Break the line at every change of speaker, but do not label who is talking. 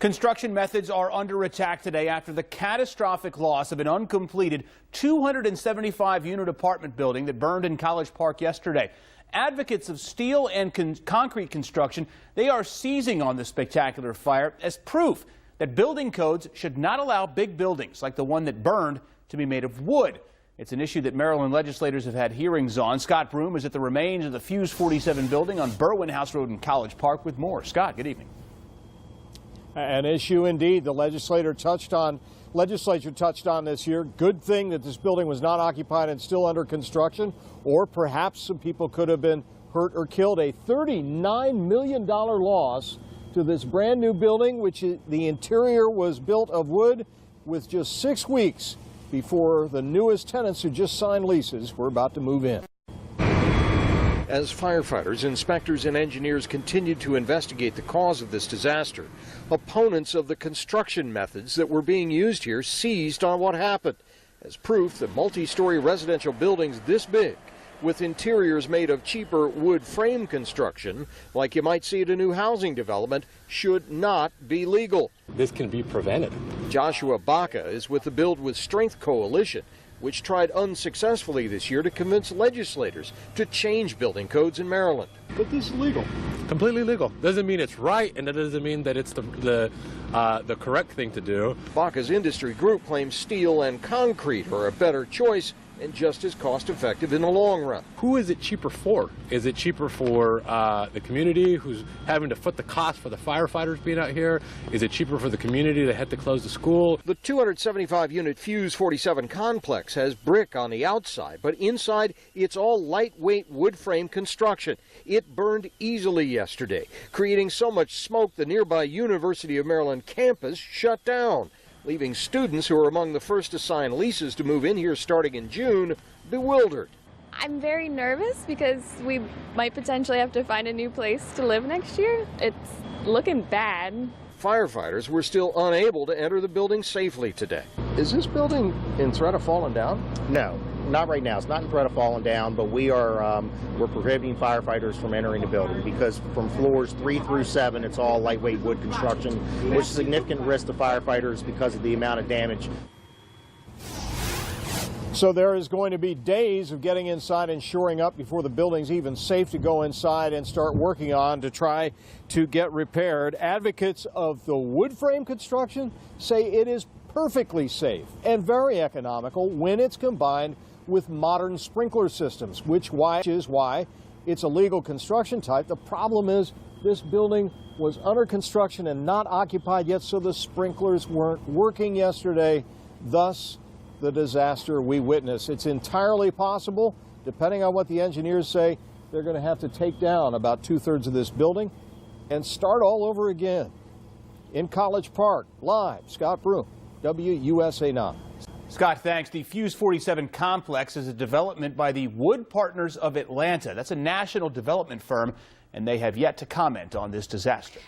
Construction methods are under attack today after the catastrophic loss of an uncompleted 275-unit apartment building that burned in College Park yesterday. Advocates of steel and concrete construction, they are seizing on the spectacular fire as proof that building codes should not allow big buildings like the one that burned to be made of wood. It's an issue that Maryland legislators have had hearings on. Scott Broom is at the remains of the Fuse 47 building on Berwyn House Road in College Park with more. Scott, good evening.
An issue indeed. The legislature touched on this year. Good thing that this building was not occupied and still under construction, or perhaps some people could have been hurt or killed. A $39 million loss to this brand new building, which the interior was built of wood, with just 6 weeks before the newest tenants who just signed leases were about to move in.
As firefighters, inspectors, and engineers continued to investigate the cause of this disaster, opponents of the construction methods that were being used here seized on what happened as proof that multi-story residential buildings this big, with interiors made of cheaper wood frame construction, like you might see at a new housing development, should not be legal.
This can be prevented.
Joshua Baca is with the Build with Strength Coalition, which tried unsuccessfully this year to convince legislators to change building codes in Maryland.
But this is legal.
Completely legal. Doesn't mean it's right, and that doesn't mean that it's the correct thing to do.
Baca's industry group claims steel and concrete are a better choice and just as cost-effective in the long run.
Who is it cheaper for? Is it cheaper for the community who's having to foot the cost for the firefighters being out here? Is it cheaper for the community that had to close the school?
The 275-unit Fuse 47 complex has brick on the outside, but inside it's all lightweight wood frame construction. It burned easily yesterday, creating so much smoke the nearby University of Maryland campus shut down, leaving students who are among the first to sign leases to move in here starting in June bewildered.
I'm very nervous because we might potentially have to find a new place to live next year. It's looking bad.
Firefighters were still unable to enter the building safely today. Is this building in threat of falling down?
No, not right now. It's not in threat of falling down, but we're prohibiting firefighters from entering the building because from floors 3 through 7, it's all lightweight wood construction, which is a significant risk to firefighters because of the amount of damage.
So there is going to be days of getting inside and shoring up before the building's even safe to go inside and start working on to try to get repaired. Advocates of the wood frame construction say it is perfectly safe and very economical when it's combined with modern sprinkler systems, which is why it's a legal construction type. The problem is this building was under construction and not occupied yet, so the sprinklers weren't working yesterday, thus the disaster we witnessed. It's entirely possible, depending on what the engineers say, they're going to have to take down about 2/3 of this building and start all over again. In College Park, live, Scott Broom, WUSA 9.
Scott, thanks. The Fuse 47 complex is a development by the Wood Partners of Atlanta. That's a national development firm, and they have yet to comment on this disaster.